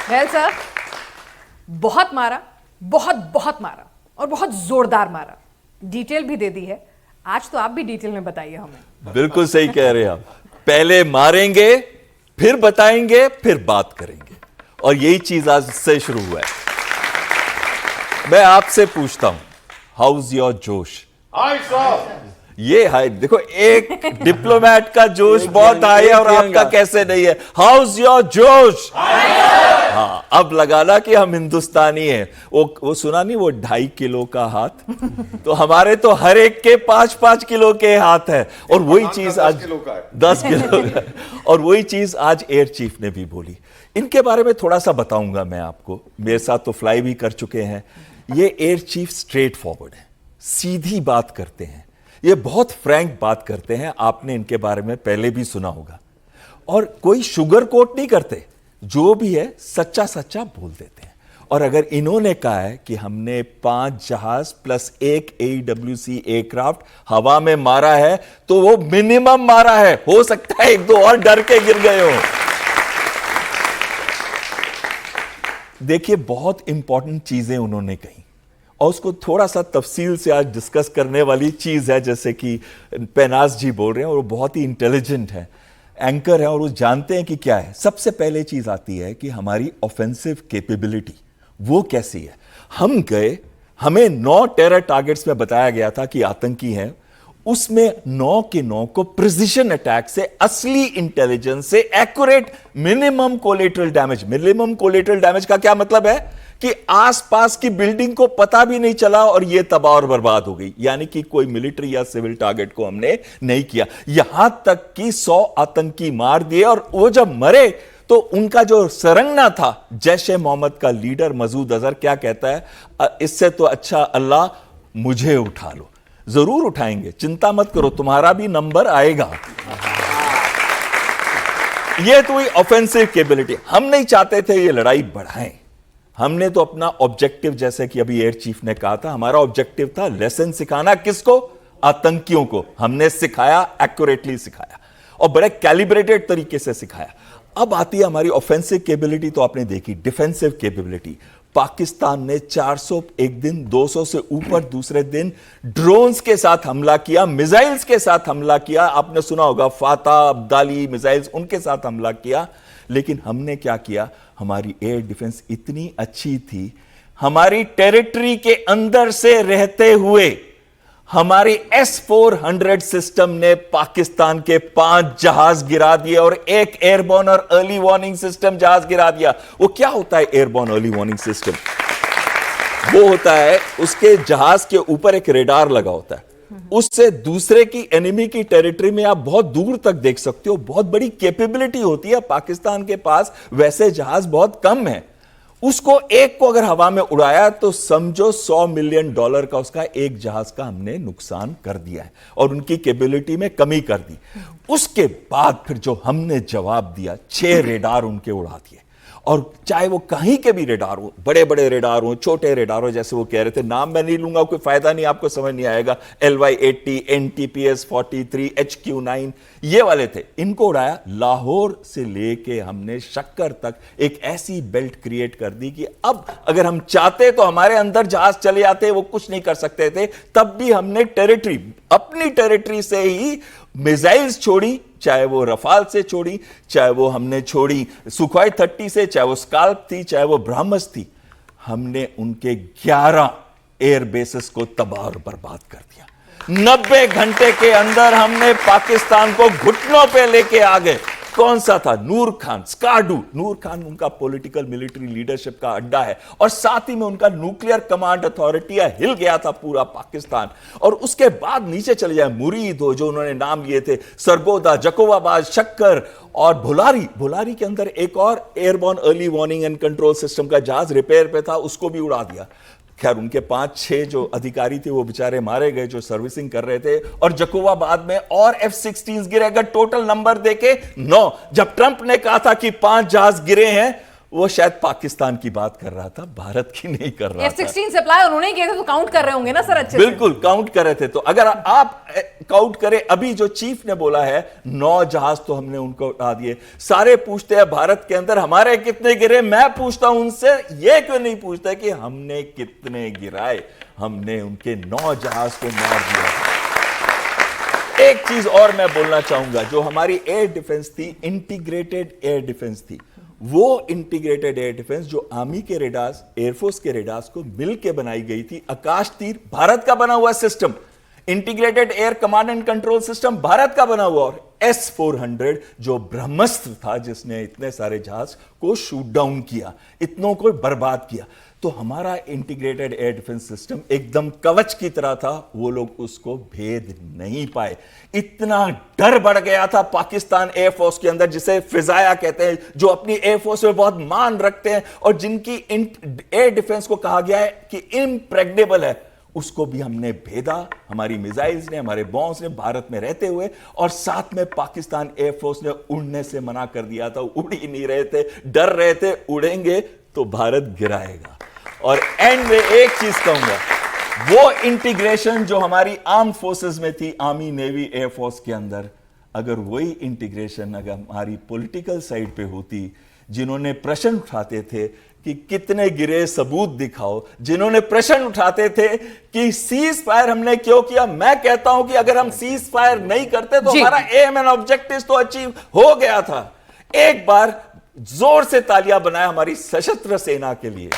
Well sir, बहुत मारा, बहुत बहुत मारा और बहुत जोरदार मारा। डिटेल भी दे दी है। आज तो आप भी डिटेल में बताइए हमें। बिल्कुल सही कह रहे हैं आप। पहले मारेंगे, फिर बताएंगे, फिर बात करेंगे, और यही चीज आज से शुरू हुआ है। मैं आपसे पूछता हूं, हाउज योर जोश? ये हाई देखो, एक डिप्लोमेट का जोश बहुत हाई है और आपका कैसे नहीं है? हाउज योर जोश? हाँ, अब लगाना कि हम हिंदुस्तानी हैं। वो सुना नहीं, वो 2.5 किलो का हाथ। तो हमारे तो हर एक के 5-5 किलो के हाथ है। और वही चीज आज 10 किलो का, और वही चीज आज एयर चीफ ने भी बोली। इनके बारे में थोड़ा सा बताऊंगा मैं आपको। मेरे साथ तो फ्लाई भी कर चुके हैं। ये एयर चीफ स्ट्रेट फॉरवर्ड है, सीधी बात करते हैं, ये बहुत फ्रैंक बात करते हैं। आपने इनके बारे में पहले भी सुना होगा, और कोई शुगर कोट नहीं करते, जो भी है सच्चा सच्चा बोल देते हैं। और अगर इन्होंने कहा है कि हमने 5 जहाज प्लस 1 AWC एयरक्राफ्ट हवा में मारा है, तो वो मिनिमम मारा है। हो सकता है 1-2 और डर के गिर गए हो। देखिए, बहुत इंपॉर्टेंट चीजें उन्होंने कही, और उसको थोड़ा सा तफसील से आज डिस्कस करने वाली चीज है। जैसे कि पेनाज जी बोल रहे हैं, और वो बहुत ही इंटेलिजेंट है, एंकर है, और वो जानते हैं कि क्या है। सबसे पहले चीज आती है कि हमारी ऑफेंसिव कैपेबिलिटी वो कैसी है। हम गए, हमें 9 टेरर टारगेट्स में बताया गया था कि आतंकी हैं, उसमें 9 के 9 को प्रिसिशन अटैक से, असली इंटेलिजेंस से, accurate minimum collateral damage. Minimum collateral damage का क्या मतलब है कि आसपास की बिल्डिंग को पता भी नहीं चला और यह तबाह और बर्बाद हो गई। यानी कि कोई मिलिट्री या सिविल टारगेट को हमने नहीं किया। यहां तक कि 100 आतंकी मार दिए, और वो जब मरे तो उनका जो सरंगना था, जैश ए मोहम्मद का लीडर मसूद अजहर क्या कहता है, इससे तो अच्छा अल्लाह मुझे उठा लो। जरूर उठाएंगे, चिंता मत करो, तुम्हारा भी नंबर आएगा। यह तो हुई ऑफेंसिव कैपेबिलिटी। हम नहीं चाहते थे ये लड़ाई बढ़ाएं। हमने तो अपना ऑब्जेक्टिव, जैसे कि अभी एयर चीफ ने कहा था, हमारा ऑब्जेक्टिव था लेसन सिखाना। किसको? आतंकियों को। हमने सिखाया, एक्यूरेटली सिखाया, और बड़े कैलिब्रेटेड तरीके से सिखाया। अब आती है हमारी ऑफेंसिव कैपेबिलिटी, तो आपने देखी। डिफेंसिव कैपेबिलिटी, पाकिस्तान ने 400 एक दिन, 200 से ऊपर दूसरे दिन ड्रोन्स के साथ हमला किया, मिसाइल्स के साथ हमला किया। आपने सुना होगा फाता, अब्दाली मिसाइल्स, उनके साथ हमला किया। लेकिन हमने क्या किया? हमारी एयर डिफेंस इतनी अच्छी थी, हमारी टेरिटरी के अंदर से रहते हुए हमारी S-400 सिस्टम ने पाकिस्तान के 5 जहाज गिरा दिए, और एक एयरबोर्न और अर्ली वार्निंग सिस्टम जहाज गिरा दिया। वो क्या होता है एयरबोर्न अर्ली वार्निंग सिस्टम? वो होता है, उसके जहाज के ऊपर एक रेडार लगा होता है, उससे दूसरे की, एनिमी की टेरिटरी में आप बहुत दूर तक देख सकते हो। बहुत बड़ी कैपेबिलिटी होती है पाकिस्तान के पास, वैसे जहाज बहुत कम है। उसको एक को अगर हवा में उड़ाया तो समझो $100 मिलियन का उसका एक जहाज का हमने नुकसान कर दिया है, और उनकी कैपेबिलिटी में कमी कर दी। उसके बाद फिर जो हमने जवाब दिया, 6 रेडार उनके उड़ा दिए। और चाहे वो कहीं के भी रेडार हो, बड़े बड़े रेडार हो, छोटे रेडार हो, जैसे वो कह रहे थे, नाम मैं नहीं लूंगा, कोई फायदा नहीं, आपको समझ नहीं आएगा। LY-80, NTPS 43, HQ-9, ये वाले थे, इनको उड़ाया। लाहौर से लेके हमने शक्कर तक एक ऐसी बेल्ट क्रिएट कर दी कि अब अगर हम चाहते तो हमारे अंदर जहाज चले जाते, वो कुछ नहीं कर सकते थे। तब भी हमने टेरिटरी, अपनी टेरिटरी से ही मिसाइल्स छोड़ी, चाहे वो रफाल से छोड़ी, चाहे वो हमने छोड़ी सुखोई 30 से, चाहे वो स्काल्प थी, चाहे वो ब्रह्मस थी। हमने उनके 11 एयर बेसेस को तबाह और बर्बाद कर दिया। 90 घंटे के अंदर हमने पाकिस्तान को घुटनों पे लेके आ गए। कौन सा था? नूर खान, स्कार्डू। नूर खान उनका पॉलिटिकल मिलिट्री लीडरशिप का अड्डा है, और साथ ही में उनका न्यूक्लियर कमांड अथॉरिटी है। हिल गया था पूरा पाकिस्तान। और उसके बाद नीचे चले जाए, मुरीद हो, जो उन्होंने नाम लिए थे, सरगोदा, जकोवाबाद, शक्कर और भुलारी। भुलारी के अंदर एक और airborne early warning and control system का जहाज रिपेयर पे था, उसको भी उड़ा दिया। खैर, उनके 5-6 जो अधिकारी थे वो बेचारे मारे गए, जो सर्विसिंग कर रहे थे। और जकोवाबाद में और F-16 गिरे। अगर टोटल नंबर देके 9, जब ट्रंप ने कहा था कि 5 जहाज गिरे हैं, वो शायद पाकिस्तान की बात कर रहा था, भारत की नहीं कर रहा था। F-16 सप्लाई उन्होंने किए थे, तो काउंट कर रहे होंगे ना सर अच्छे से? बिल्कुल काउंट कर रहे थे। तो अगर आप काउंट करें, अभी जो चीफ ने बोला है 9 जहाज तो हमने उनको उड़ा दिए। सारे पूछते हैं भारत के अंदर हमारे कितने गिरे, मैं पूछता हूं उनसे, ये क्यों नहीं पूछता कि हमने कितने गिराए? हमने उनके 9 जहाज को मार दिया। एक चीज और मैं बोलना चाहूंगा, जो हमारी एयर डिफेंस थी, इंटीग्रेटेड एयर डिफेंस थी, वो इंटीग्रेटेड एयर डिफेंस जो आर्मी के रेडार्स, एयरफोर्स के रेडार्स को मिलकर बनाई गई थी। आकाश तीर भारत का बना हुआ system, integrated air command and control system Bharat का बना हुआ, और S-400 जो ब्रह्मास्त्र था जिसने इतने सारे जहाज को शूट डाउन किया, इतनों को बर्बाद किया। तो हमारा इंटीग्रेटेड एयर डिफेंस सिस्टम एकदम कवच की तरह था, वो लोग उसको भेद नहीं पाए। इतना डर बढ़ गया था पाकिस्तान एयरफोर्स के अंदर, जिसे फिजाया कहते हैं, जो अपनी एयरफोर्स में बहुत मान रखते हैं और जिनकी एयर डिफेंस को कहा गया है कि इम्प्रेग्नेबल है, उसको भी हमने भेदा। हमारी मिसाइल्स ने, हमारे बॉम्ब्स ने भारत में रहते हुए, और साथ में पाकिस्तान एयरफोर्स ने उड़ने से मना कर दिया था, उड़ ही नहीं रहे थे, डर रहे थे उड़ेंगे तो भारत गिराएगा। और एंड में एक चीज कहूंगा, वो इंटीग्रेशन जो हमारी आर्म फोर्सेस में थी, आर्मी, नेवी, एयरफोर्स के अंदर, अगर वही इंटीग्रेशन अगर हमारी पॉलिटिकल साइड पे होती, जिन्होंने प्रश्न उठाते थे कि कितने गिरे सबूत दिखाओ, जिन्होंने प्रश्न उठाते थे कि सीज फायर हमने क्यों किया, मैं कहता हूं कि अगर हम सीज फायर नहीं करते तो हमारा एम एंड ऑब्जेक्टिव तो अचीव हो गया था। एक बार जोर से तालियां बनाए हमारी सशस्त्र सेना के लिए।